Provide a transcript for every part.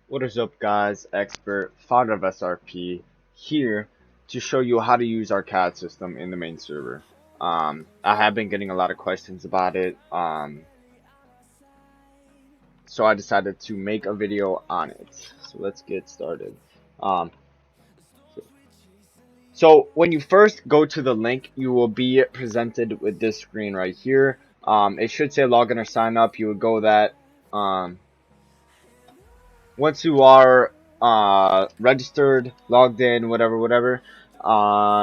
What is up, guys? Expert, founder of SRP, here to show you how to use our CAD system in the main server. I have been getting a lot of questions about it, so I decided to make a video on it. So let's get started. Um, so when you first go to the link, you will be presented with this screen right here. It should say login or sign up. You would go that. Once you are registered, logged in, whatever,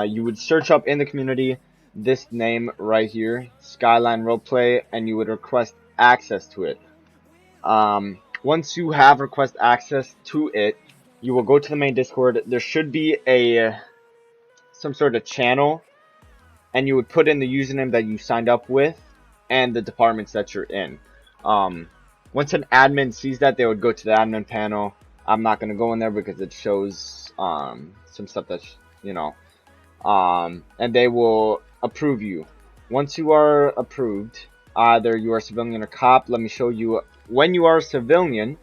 you would search up in the community this name right here, Skyline Roleplay, and you would request access to it. Once you have request access to it, you will go to the main Discord. There should be some sort of channel, and you would put in the username that you signed up with and the departments that you're in. Once an admin sees that, they would go to the admin panel. I'm not going to go in there because it shows some stuff that's, and they will approve you. Once you are approved, either you are civilian or cop. Let me show you. When you are a civilian,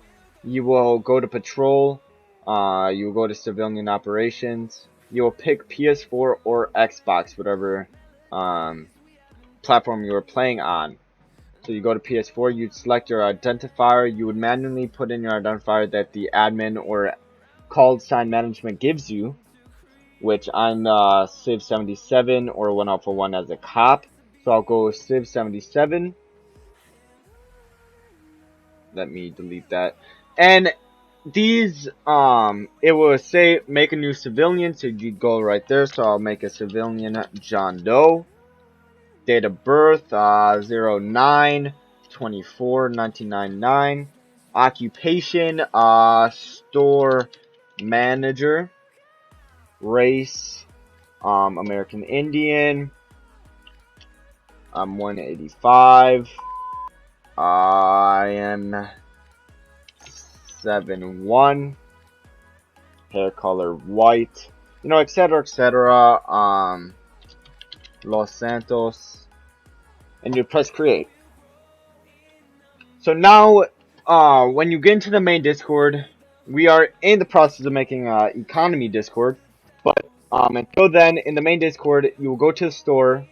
you will go to patrol. You will go to civilian operations. You will pick PS4 or Xbox, whatever platform you are playing on. So you go to PS4, you'd select your identifier. You would manually put in your identifier that the admin or called sign management gives you, which I'm Civ 77 or 1 Alpha 1 as a cop. So I'll go Civ 77. Let me delete that. And these, it will say make a new civilian, so you go right there. So I'll make a civilian John Doe. Date of birth, 09/24/1999. Occupation, store manager. Race, American Indian. I'm 185. I am 7'1". Hair color white. Etc. Los Santos, and you press create. So now, when you get into the main Discord, we are in the process of making economy Discord, but until then, in the main Discord, you will go to the store,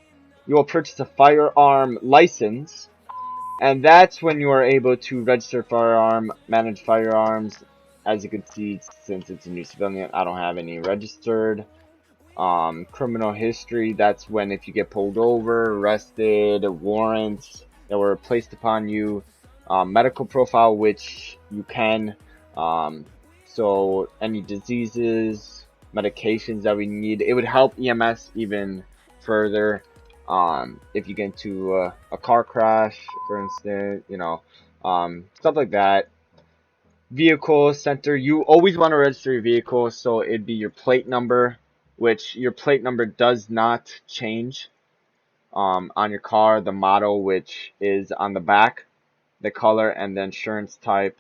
you will purchase a firearm license, and that's when you are able to register firearm, manage firearms. As you can see, since it's a new civilian, I don't have any registered. Criminal history, that's when if you get pulled over, arrested, warrants that were placed upon you. Medical profile, which you can, so any diseases, medications that we need. It would help EMS even further, if you get into a car crash, for instance, stuff like that. Vehicle center, you always want to register your vehicle, so it'd be your plate number, which your plate number does not change on your car. The model, which is on the back, the color, and the insurance type.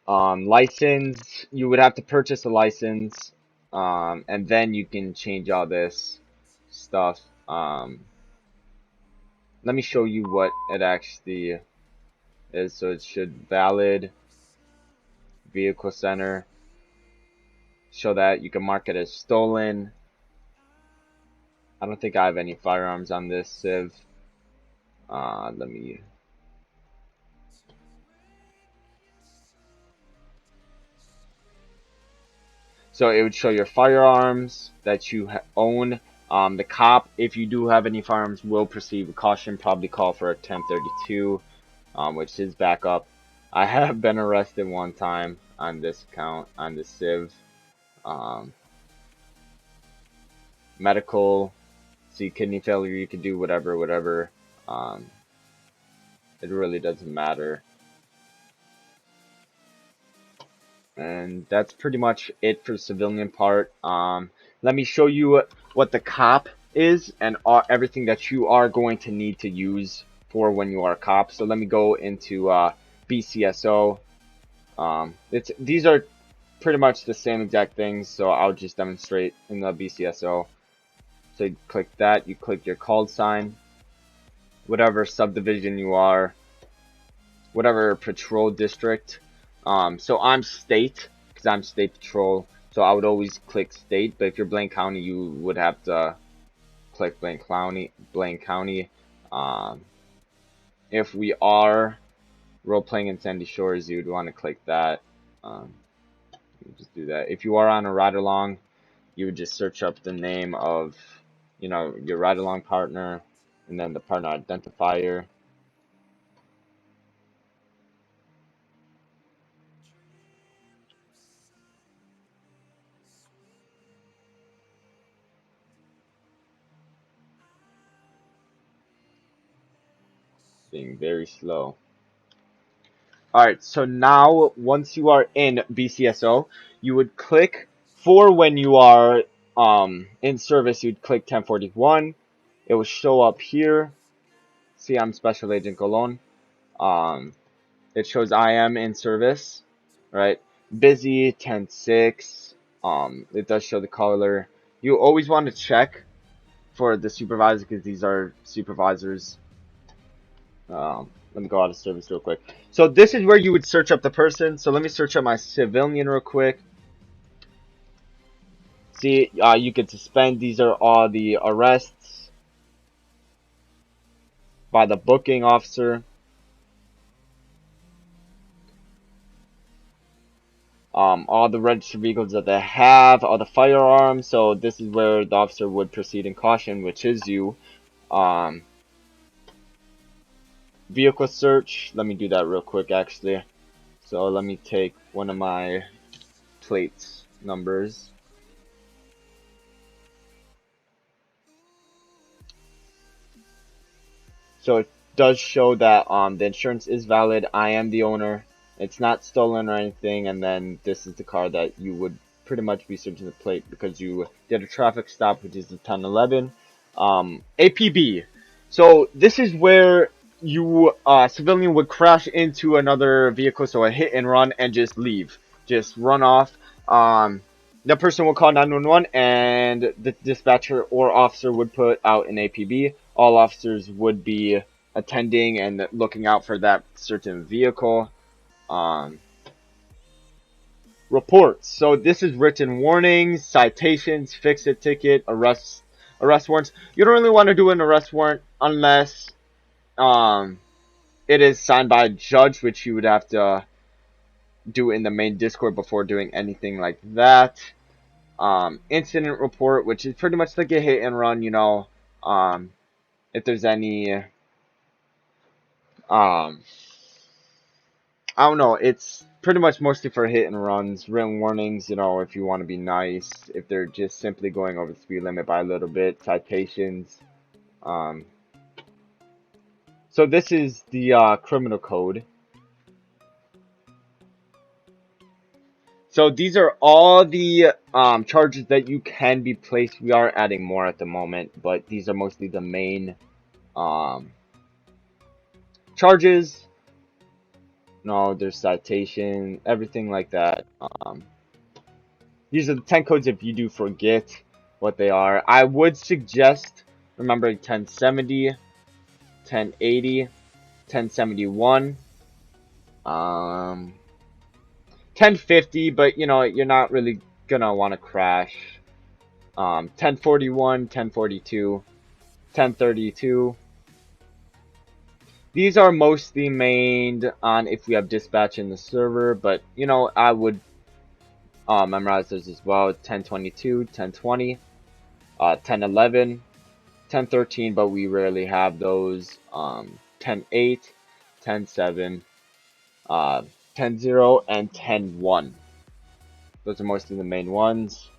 License, you would have to purchase a license, and then you can change all this stuff. Let me show you what it actually is. So it should valid vehicle center. Show that you can mark it as stolen. I don't think I have any firearms on this Civ. Let me. So it would show your firearms that you own. The cop, if you do have any firearms, will proceed with caution. Probably call for a 1032, which is backup. I have been arrested one time on this account, on this Civ. Medical, see kidney failure, you can do whatever. It really doesn't matter. And that's pretty much it for the civilian part. Let me show you what the cop is and everything that you are going to need to use for when you are a cop. So let me go into BCSO. These are pretty much the same exact things, so I'll just demonstrate in the BCSO. So you click that, you click your called sign, whatever subdivision you are, whatever patrol district. So I'm state because I'm state patrol. So I would always click state. But if you're Blaine County, you would have to click Blaine County. Blaine County. Um, if we are role playing in Sandy Shores, you'd want to click that. You just do that. If you are on a ride along, you would just search up the name of, your ride along partner, and then the partner identifier. Being very slow. Alright, so now once you are in BCSO, you would click for when you are in service, you'd click 1041. It will show up here. See, I'm Special Agent Colon. It shows I am in service, right? Busy 10-6. It does show the color. You always want to check for the supervisor because these are supervisors. Let me go out of service real quick. So this is where you would search up the person. So let me search up my civilian real quick. See, you can suspend. These are all the arrests by the booking officer. All the registered vehicles that they have, all the firearms. So this is where the officer would proceed in caution, which is you. Vehicle search. Let me do that real quick, actually. So let me take one of my plates numbers. So it does show that the insurance is valid. I am the owner. It's not stolen or anything. And then this is the car that you would pretty much be searching the plate because you did a traffic stop, which is the 1011. APB. So this is where you civilian would crash into another vehicle, so a hit and run, and just leave, just run off. That person will call 911, and the dispatcher or officer would put out an APB. All officers would be attending and looking out for that certain vehicle. Reports. So this is written warnings, citations, fix-it ticket, arrest warrants. You don't really want to do an arrest warrant unless it is signed by a judge, which you would have to do in the main Discord before doing anything like that. Incident report, which is pretty much like a hit and run, if there's any I don't know, it's pretty much mostly for hit and runs. Written warnings, if you want to be nice, if they're just simply going over the speed limit by a little bit. Citations. So this is the criminal code. So these are all the charges that you can be placed. We are adding more at the moment, but these are mostly the main charges. No, there's citation, everything like that. These are the 10 codes if you do forget what they are. I would suggest remembering 1070, 1080, 1071, 1050, but you're not really gonna want to crash. 1041, 1042, 1032. These are mostly mained on if we have dispatch in the server, but I would memorize those as well. 1022, 1020, 1011, 1013, but we rarely have those. 10:8, 10:7, 10:0, and 10:1. Those are mostly the main ones.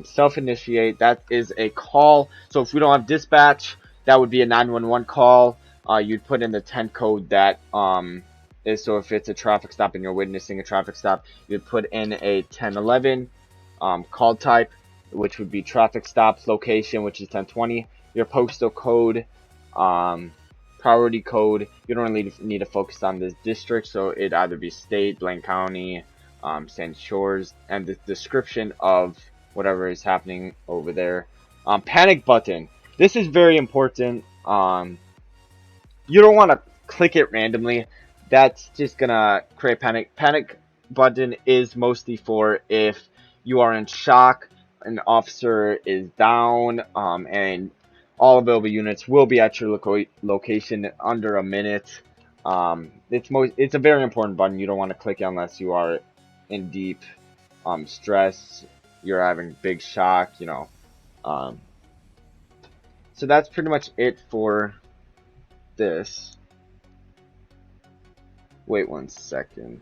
Self-initiate, that is a call. So if we don't have dispatch, that would be a 911 call. You'd put in the 10 code that is, so if it's a traffic stop and you're witnessing a traffic stop, you'd put in a 1011 call type, which would be traffic stops, location, which is 1020, your postal code, priority code. You don't really need to focus on this district, so it'd either be state, Blaine County, Sandy Shores, and the description of whatever is happening over there. Panic button. This is very important. You don't want to click it randomly. That's just gonna create panic. Panic button is mostly for if you are in shock, an officer is down, and all available units will be at your location under a minute. It's a very important button. You don't want to click it unless you are in deep stress, you're having big shock, you know. Um, so that's pretty much it for this. Wait 1 second.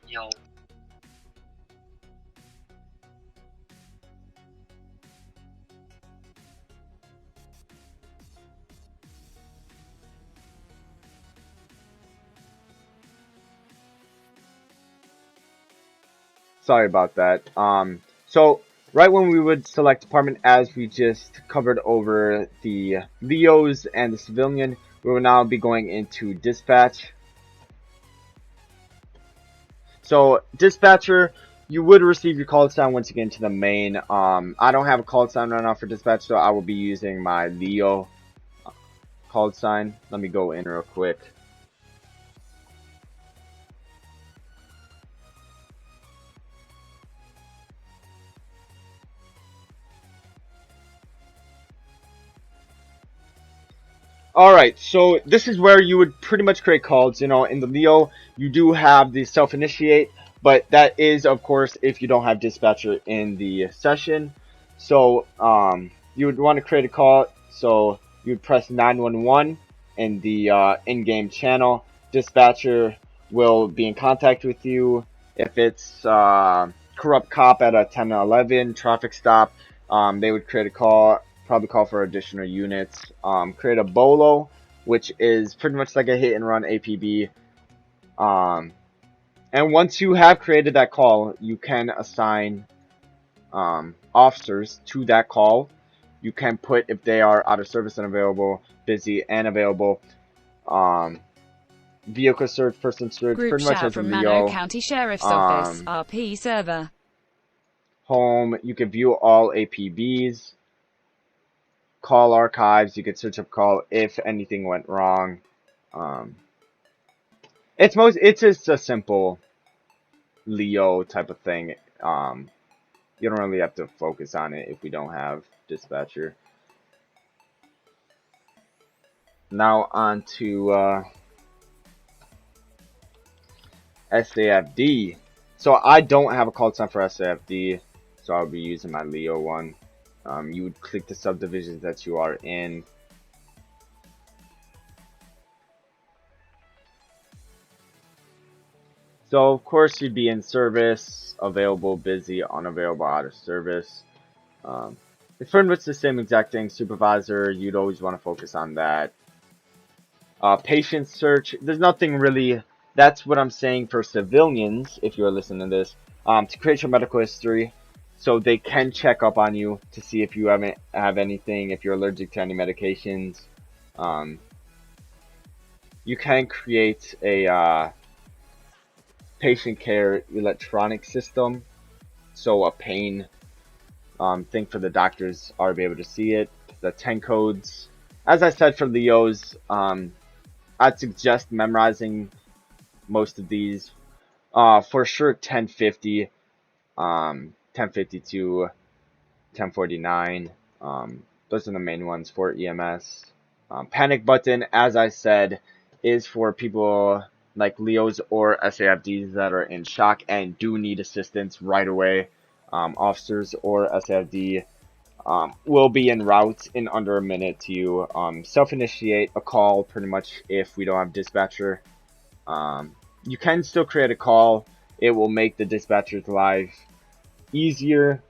Yo. Sorry about that. So right when we would select department, as we just covered over the Leos and the civilian, we will now be going into dispatch. So dispatcher, you would receive your call sign once you get into the main. I don't have a call sign right now for dispatch, so I will be using my Leo call sign. Let me go in real quick. Alright, so this is where you would pretty much create calls. You know, in the Leo, you do have the self-initiate, but that is, of course, if you don't have dispatcher in the session. So, you would want to create a call. So, you would press 911 in the in-game channel. Dispatcher will be in contact with you. If it's corrupt cop at a 1011 traffic stop, they would create a call, probably call for additional units. Create a bolo, which is pretty much like a hit and run APB. And once you have created that call, you can assign officers to that call. You can put if they are out of service and available, busy and available. Vehicle search, person search, Group pretty much shout as a from Leo. Mano County Sheriff's Office, RP server. Home, you can view all APBs. Call archives, you could search up call if anything went wrong. It's just a simple Leo type of thing. You don't really have to focus on it if we don't have dispatcher. Now on to SAFD. So I don't have a call sign for SAFD, so I'll be using my Leo one. You would click the subdivisions that you are in. So of course you'd be in service, available, busy, unavailable, out of service. It's pretty much the same exact thing. Supervisor, you'd always want to focus on that. Patient search, there's nothing really. That's what I'm saying for civilians, if you're listening to this, to create your medical history so they can check up on you to see if you have anything, if you're allergic to any medications. You can create a patient care electronic system, so a pain thing for the doctors are be able to see it. The 10 codes, as I said for Leos, I'd suggest memorizing most of these. For sure 1050, 1052, 1049, those are the main ones for EMS. Panic button, as I said, is for people like Leos or SAFDs that are in shock and do need assistance right away. Officers or SAFD will be en route in under a minute to you. Self-initiate a call pretty much if we don't have dispatcher. You can still create a call. It will make the dispatcher's life easier.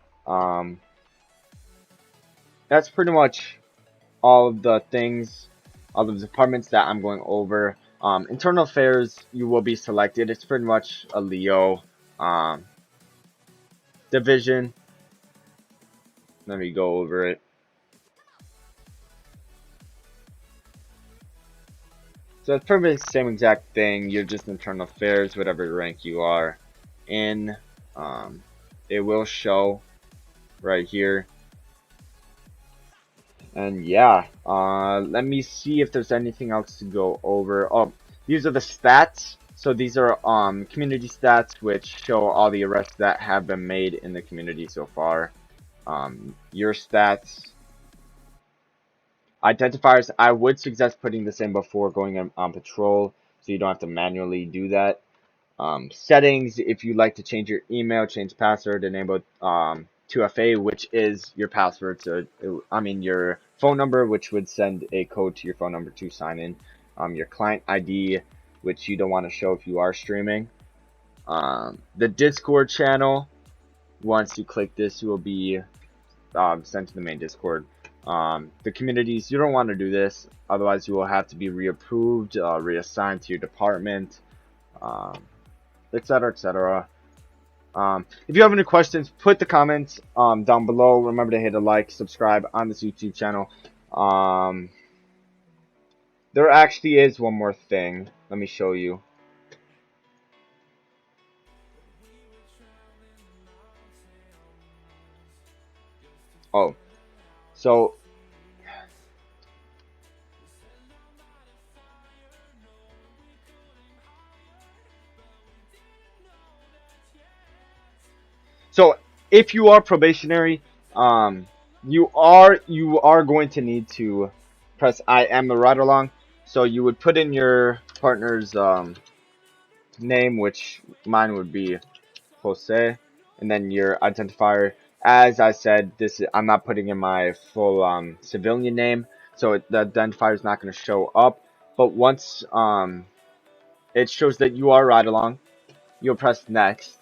That's pretty much all of the things, all of the departments that I'm going over. Internal affairs, you will be selected. It's pretty much a Leo division. Let me go over it. So it's pretty much the same exact thing. You're just internal affairs, whatever rank you are in. It will show right here. And yeah, let me see if there's anything else to go over. Oh, these are the stats. So these are community stats, which show all the arrests that have been made in the community so far. Your stats. Identifiers, I would suggest putting this in before going on patrol, so you don't have to manually do that. Settings, if you like to change your email, change password, enable 2FA, which is your password. So, your phone number, which would send a code to your phone number to sign in. Your client ID, which you don't want to show if you are streaming. The Discord channel, once you click this, you will be sent to the main Discord. The communities, you don't want to do this, otherwise you will have to be reapproved, reassigned to your department, etc., etc. If you have any questions, put the comments down below. Remember to hit a like, subscribe on this YouTube channel. There actually is one more thing. Let me show you. Oh, so if you are probationary, you are going to need to press I am a ride along. So you would put in your partner's name, which mine would be Jose, and then your identifier. As I said, I'm not putting in my full civilian name, so the identifier is not going to show up. But once it shows that you are ride along, you'll press next.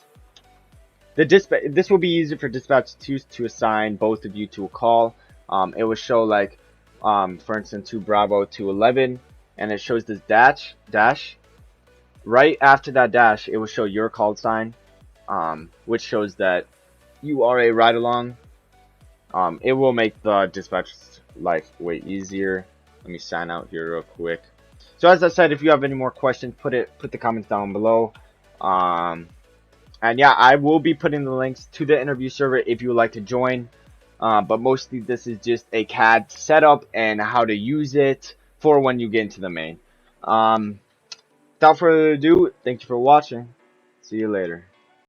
This will be easy for dispatch to assign both of you to a call. It will show like, for instance, to Bravo to 11, and it shows this dash. Right after that dash, it will show your call sign, which shows that you are a ride along. It will make the dispatch life way easier. Let me sign out here real quick. So as I said, if you have any more questions, put the comments down below. And yeah, I will be putting the links to the interview server if you would like to join. But mostly this is just a CAD setup and how to use it for when you get into the main. Without further ado, thank you for watching. See you later.